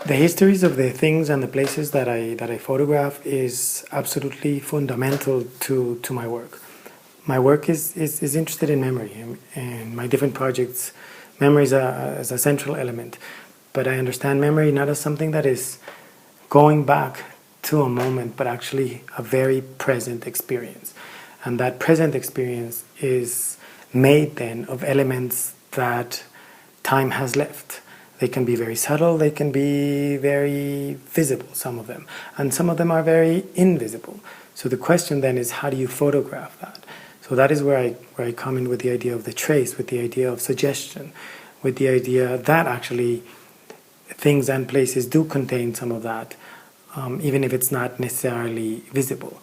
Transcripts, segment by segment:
The histories of the things and the places that I photograph is absolutely fundamental to my work. My work is interested in memory, and my different projects, memory is a central element. But I understand memory not as something that is going back to a moment, but actually a very present experience. And that present experience is made then of elements that time has left. They can be very subtle, they can be very visible, some of them, and some of them are very invisible. So the question then is, how do you photograph that? So that is where I come in with the idea of the trace, with the idea of suggestion, with the idea that actually things and places do contain some of that, even if it's not necessarily visible.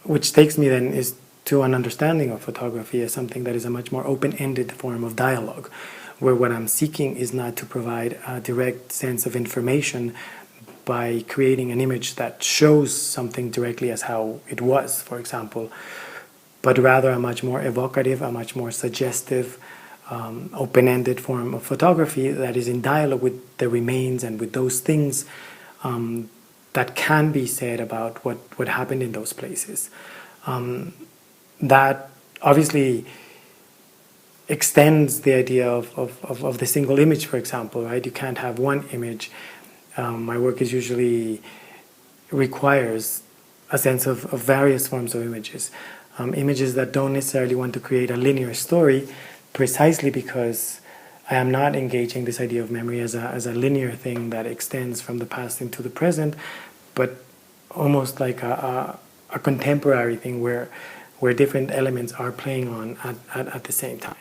Which takes me then is to an understanding of photography as something that is a much more open-ended form of dialogue, where what I'm seeking is not to provide a direct sense of information by creating an image that shows something directly as how it was, for example, but rather a much more evocative, a much more suggestive, open-ended form of photography that is in dialogue with the remains and with those things that can be said about what happened in those places. That obviously extends the idea of the single image, for example, right? You can't have one image. My work is usually requires a sense of various forms of images. Images that don't necessarily want to create a linear story, precisely because I am not engaging this idea of memory as a linear thing that extends from the past into the present, but almost like a contemporary thing where different elements are playing on at the same time.